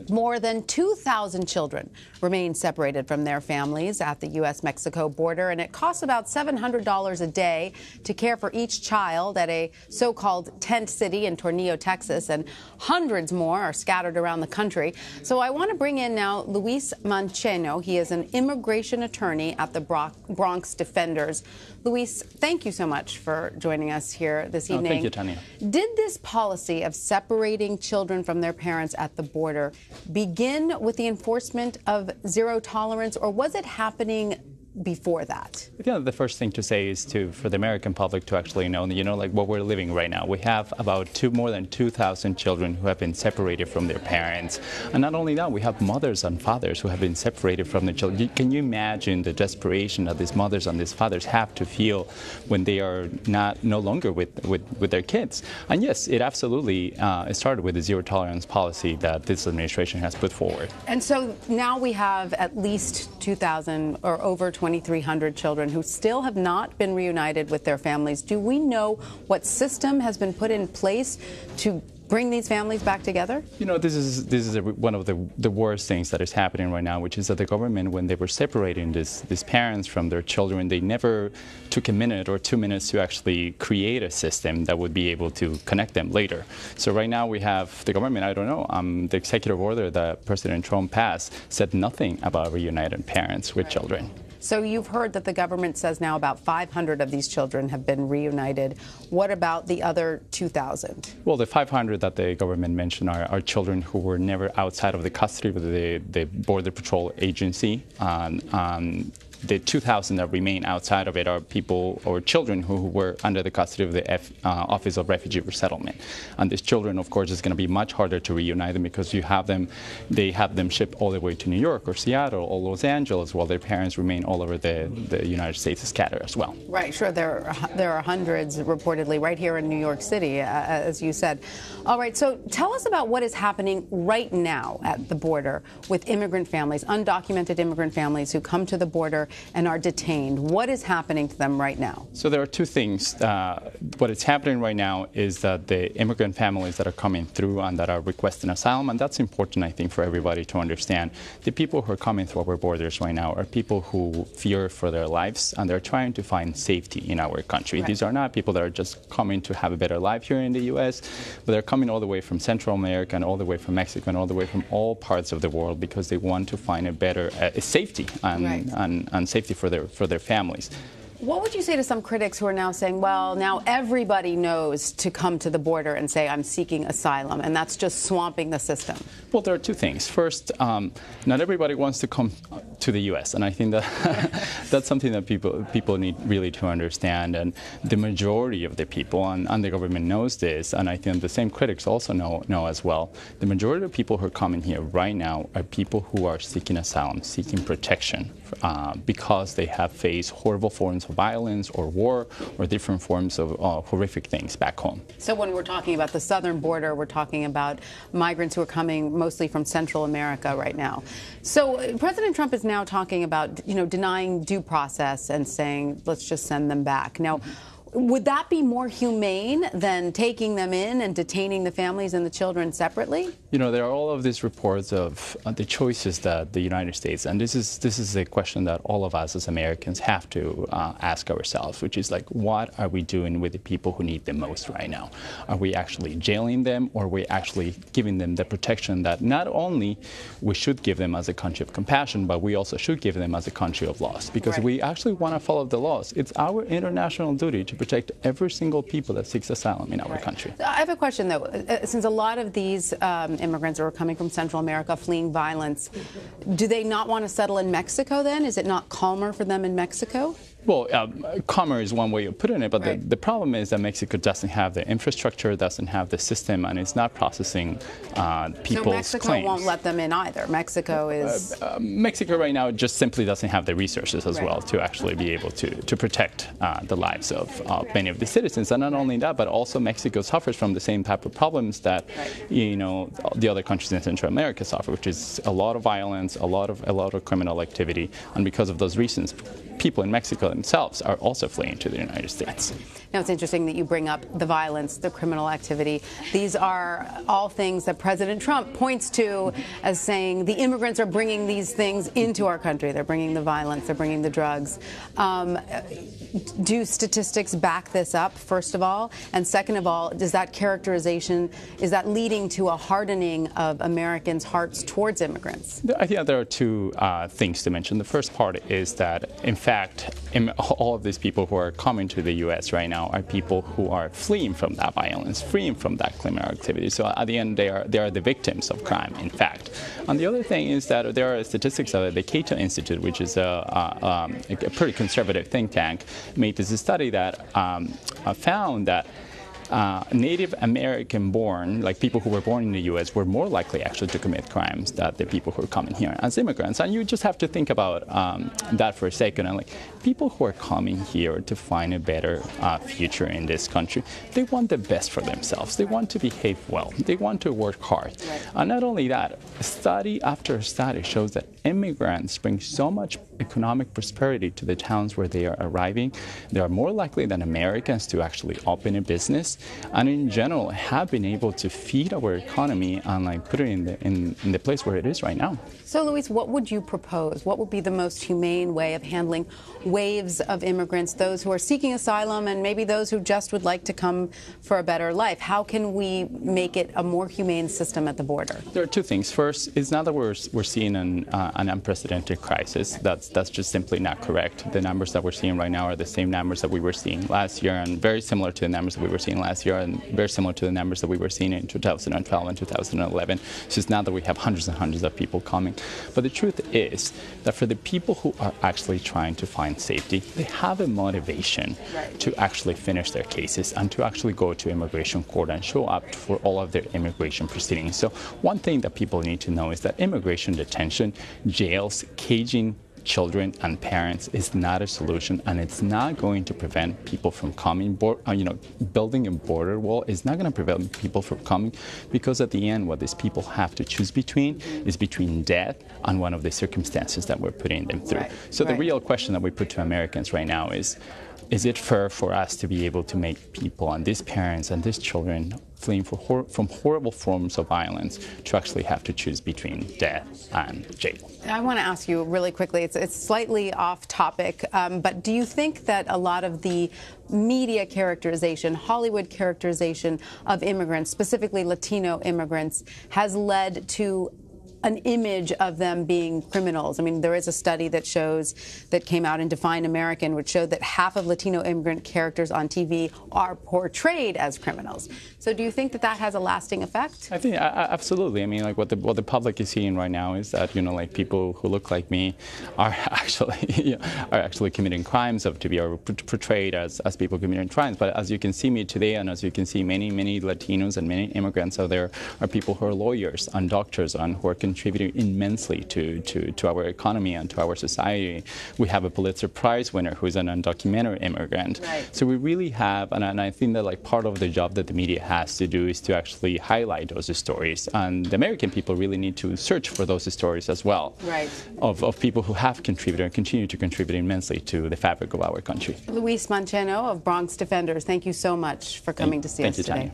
More than 2,000 children remain separated from their families at the U.S.-Mexico border, and it costs about $700 a day to care for each child at a so-called tent city in Tornillo, Texas, and hundreds more are scattered around the country. So I want to bring in now Luis Mancheno. He is an immigration attorney at the Bronx Defenders. Luis, thank you so much for joining us here this evening. Thank you, Tanya. Did this policy of separating children from their parents at the border begin with the enforcement of zero tolerance, or was it happening before that? I think the first thing to say is for the American public to actually know, like what we're living right now. We have about more than 2,000 children who have been separated from their parents. And not only that, we have mothers and fathers who have been separated from their children. Can you imagine the desperation that these mothers and these fathers have to feel when they are no longer with their kids? And yes, it absolutely it started with the zero tolerance policy that this administration has put forward. And so now we have at least 2,000 or over 2,300 children who still have not been reunited with their families. Do we know what system has been put in place to bring these families back together? This is one of the worst things that is happening right now, which is that the government, when they were separating these parents from their children, they never took a minute or 2 minutes to actually create a system that would be able to connect them later. So right now we have the government, I don't know, the executive order that President Trump passed said nothing about reunited parents with children. So you've heard that the government says now about 500 of these children have been reunited. What about the other 2,000? Well, the 500 that the government mentioned are children who were never outside of the custody of the Border Patrol agency. The 2,000 that remain outside of it are people or children who were under the custody of the Office of Refugee Resettlement. And these children, of course, it's going to be much harder to reunite them because they have them shipped all the way to New York or Seattle or Los Angeles, while their parents remain all over the United States scattered as well. Right, sure. There are hundreds reportedly right here in New York City, as you said. All right, so tell us about what is happening right now at the border with immigrant families, undocumented immigrant families who come to the border and are detained. What is happening to them right now? So there are two things. What is happening right now is that the immigrant families that are coming through and that are requesting asylum, and that's important, I think, for everybody to understand. The people who are coming through our borders right now are people who fear for their lives, and they're trying to find safety in our country. Right. These are not people that are just coming to have a better life here in the U.S., but they're coming all the way from Central America and all the way from Mexico and all the way from all parts of the world because they want to find a better safety and safety for their families. What would you say to some critics who are now saying, well, now everybody knows to come to the border and say, I'm seeking asylum, and that's just swamping the system? Well, there are two things. First, not everybody wants to come to the U.S., and I think that that's something that people need really to understand. And the majority of the people, and the government knows this, and I think the same critics also know as well, the majority of people who are coming here right now are people who are seeking asylum, seeking protection, because they have faced horrible forms of violence or war or different forms of horrific things back home. So when we're talking about the southern border, we're talking about migrants who are coming mostly from Central America right now. So President Trump is now talking about, denying due process and saying, let's just send them back. Now, would that be more humane than taking them in and detaining the families and the children separately? There are all of these reports of the choices that the United States, and this is a question that all of us as Americans have to ask ourselves, which is like, what are we doing with the people who need the most right now? Are we actually jailing them, or are we actually giving them the protection that not only we should give them as a country of compassion, but we also should give them as a country of laws? Because we actually want to follow the laws. It's our international duty to protect every single people that seeks asylum in our country. I have a question, though. Since a lot of these immigrants are coming from Central America fleeing violence, do they not want to settle in Mexico then? Is it not calmer for them in Mexico? Well, calmer is one way of putting it, but the problem is that Mexico doesn't have the infrastructure, doesn't have the system, and it's not processing people's claims. So Mexico won't let them in either. Mexico is... Mexico right now just simply doesn't have the resources as well to actually be able to protect the lives of many of the citizens. And not only that, but also Mexico suffers from the same type of problems that, the other countries in Central America suffer, which is a lot of violence, a lot of criminal activity, and because of those reasons, people in Mexico themselves are also fleeing to the United States. Now, it's interesting that you bring up the violence, the criminal activity. These are all things that President Trump points to as saying the immigrants are bringing these things into our country. They're bringing the violence, they're bringing the drugs. Do statistics back this up, first of all? And second of all, does that characterization, is that leading to a hardening of Americans' hearts towards immigrants? I think there are two things to mention. The first part is that, in fact, all of these people who are coming to the U.S. right now are people who are fleeing from that violence, fleeing from that criminal activity. So at the end, they are the victims of crime, in fact. And the other thing is that there are statistics of the Cato Institute, which is a pretty conservative think tank, made this study that found that Native American born, like people who were born in the U.S., were more likely actually to commit crimes than the people who are coming here as immigrants. And you just have to think about that for a second. And like people who are coming here to find a better future in this country, they want the best for themselves. They want to behave well. They want to work hard. And not only that, study after study shows that immigrants bring so much economic prosperity to the towns where they are arriving. They are more likely than Americans to actually open a business, and in general have been able to feed our economy and like put it in the place where it is right now. So, Luis, what would you propose? What would be the most humane way of handling waves of immigrants, those who are seeking asylum and maybe those who just would like to come for a better life? How can we make it a more humane system at the border? There are two things. First, it's not that we're seeing an unprecedented crisis. That's just simply not correct. The numbers that we're seeing right now are the same numbers that we were seeing last year, and very similar to the numbers that we were seeing last year, and very similar to the numbers that we were seeing in 2012 and 2011. So it's not that we have hundreds and hundreds of people coming. But the truth is that for the people who are actually trying to find safety, they have a motivation to actually finish their cases and to actually go to immigration court and show up for all of their immigration proceedings. So one thing that people need to know is that immigration detention, jails, caging children and parents is not a solution, and it's not going to prevent people from coming. Building a border wall is not going to prevent people from coming, because at the end, what these people have to choose between is between death and one of the circumstances that we're putting them through. So the real question that we put to Americans right now is it fair for us to be able to make people and these parents and these children fleeing from horrible forms of violence to actually have to choose between death and jail? I want to ask you really quickly, it's slightly off topic, but do you think that a lot of the media characterization, Hollywood characterization of immigrants, specifically Latino immigrants, has led to an image of them being criminals? I mean, there is a study that came out in Define American, which showed that half of Latino immigrant characters on TV are portrayed as criminals. So do you think that that has a lasting effect? I think absolutely. I mean, like what the public is seeing right now is that, like people who look like me are actually committing crimes to be portrayed as people committing crimes. But as you can see me today, and as you can see many Latinos and many immigrants out there are people who are lawyers and doctors and who are contributing immensely to our economy and to our society. We have a Pulitzer Prize winner who is an undocumented immigrant. So we really have, and I think that like part of the job that the media has to do is to actually highlight those stories, and the American people really need to search for those stories as well, of people who have contributed and continue to contribute immensely to the fabric of our country. Luis Mancheno of Bronx Defenders, thank you so much for coming to see us today.